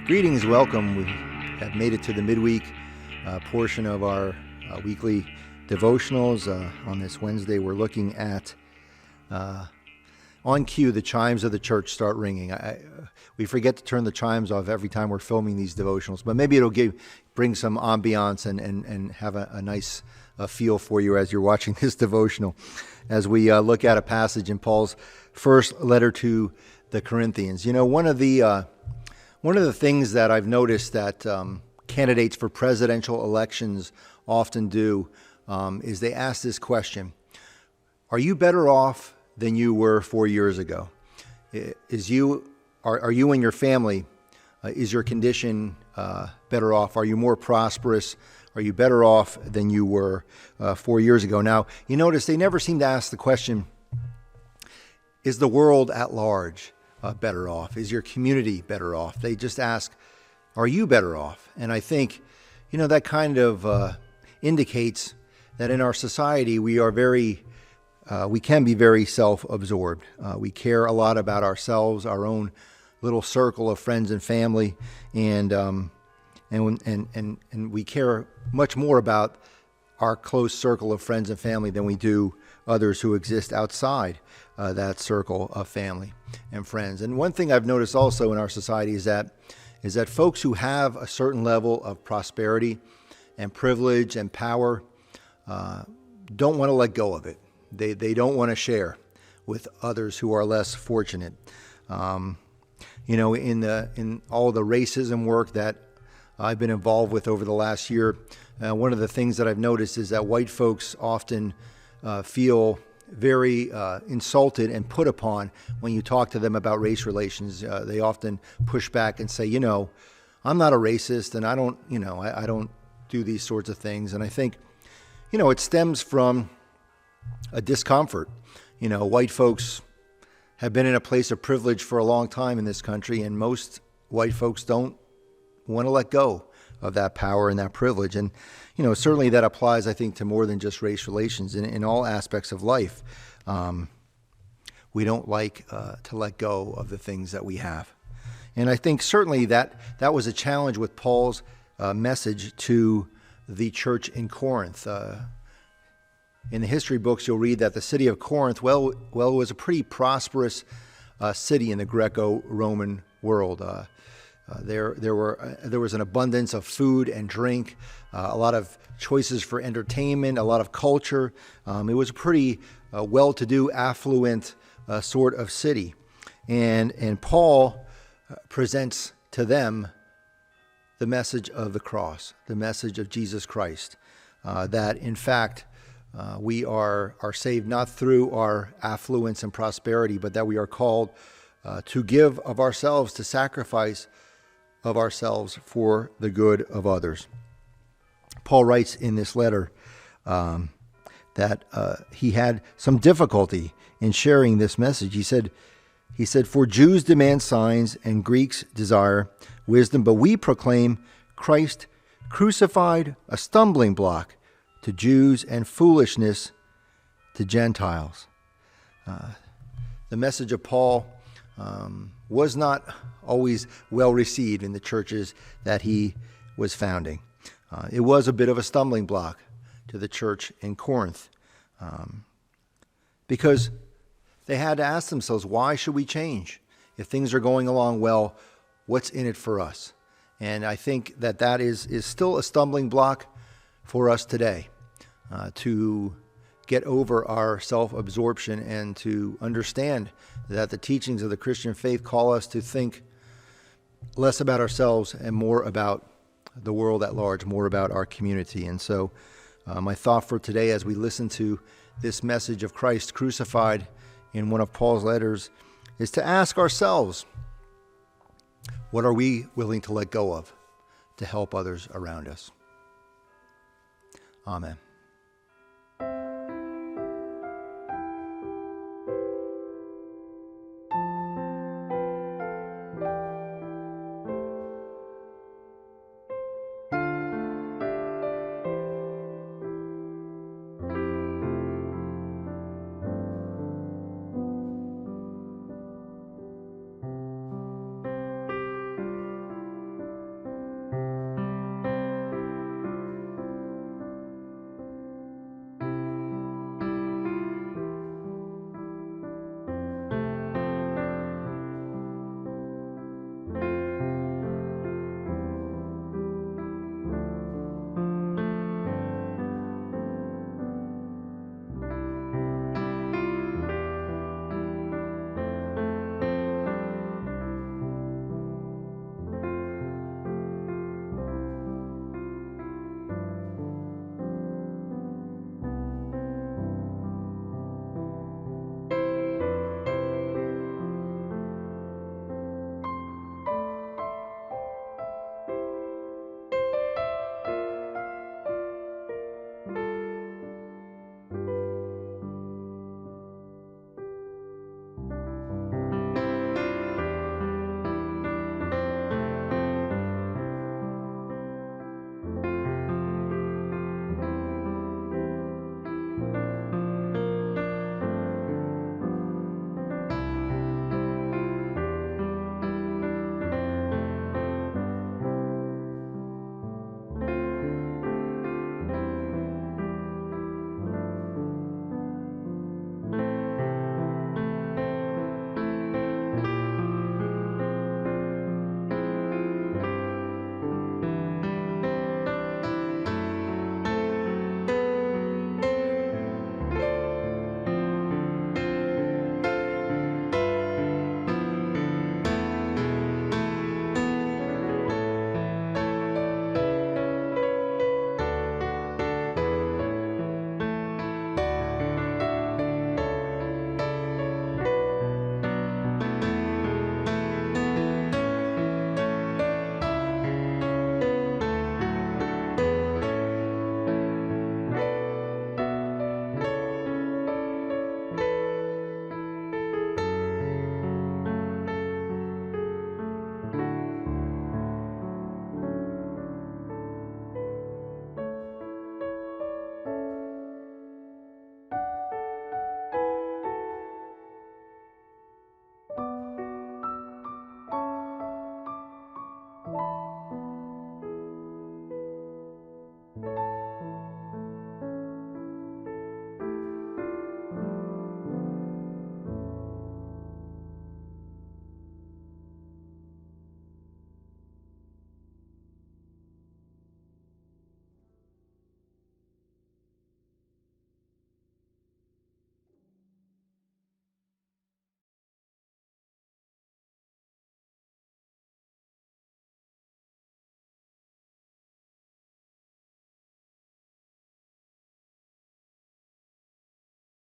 Greetings, welcome. We have made it to the midweek portion of our weekly devotionals. On this Wednesday, we're looking at, on cue, the chimes of the church start ringing. We forget to turn the chimes off every time we're filming these devotionals, but maybe it'll bring some ambiance and have a nice feel for you as you're watching this devotional, as we look at a passage in Paul's first letter to the Corinthians. You know, one of the things that I've noticed that candidates for presidential elections often do is they ask this question: are you better off than you were 4 years ago? Are you and your family, is your condition better off? Are you more prosperous? Are you better off than you were 4 years ago? Now, you notice they never seem to ask the question, is the world at large better off? Is your community better off? They just ask, are you better off? And I think, that kind of indicates that in our society we can be very self-absorbed. We care a lot about ourselves, our own little circle of friends and family, and we care much more about our close circle of friends and family than we do others who exist outside that circle of family and friends. And one thing I've noticed also in our society is that folks who have a certain level of prosperity and privilege and power don't want to let go of it. They don't want to share with others who are less fortunate. In all the racism work that I've been involved with over the last year, one of the things that I've noticed is that white folks often feel very insulted and put upon when you talk to them about race relations. They often push back and say, I'm not a racist, and I don't do these sorts of things. And I think, it stems from a discomfort. White folks have been in a place of privilege for a long time in this country, and most white folks don't want to let go of that power and that privilege. And, certainly that applies, I think, to more than just race relations. In all aspects of life, we don't like to let go of the things that we have. And I think certainly that was a challenge with Paul's message to the church in Corinth. In the history books, you'll read that the city of Corinth, it was a pretty prosperous city in the Greco-Roman world. There was an abundance of food and drink, a lot of choices for entertainment, a lot of culture. It was a pretty well-to-do, affluent sort of city. And Paul presents to them the message of the cross, the message of Jesus Christ, that in fact we are saved not through our affluence and prosperity, but that we are called to give of ourselves, to sacrifice of ourselves for the good of others. Paul writes in this letter that he had some difficulty in sharing this message. He said, for Jews demand signs and Greeks desire wisdom, but we proclaim Christ crucified, a stumbling block to Jews and foolishness to Gentiles. The message of Paul was not always well received in the churches that he was founding. It was a bit of a stumbling block to the church in Corinth, because they had to ask themselves, why should we change? If things are going along well, what's in it for us? And I think that is still a stumbling block for us today, to get over our self-absorption and to understand that the teachings of the Christian faith call us to think less about ourselves and more about the world at large, more about our community. And so my thought for today, as we listen to this message of Christ crucified in one of Paul's letters, is to ask ourselves, what are we willing to let go of to help others around us? Amen.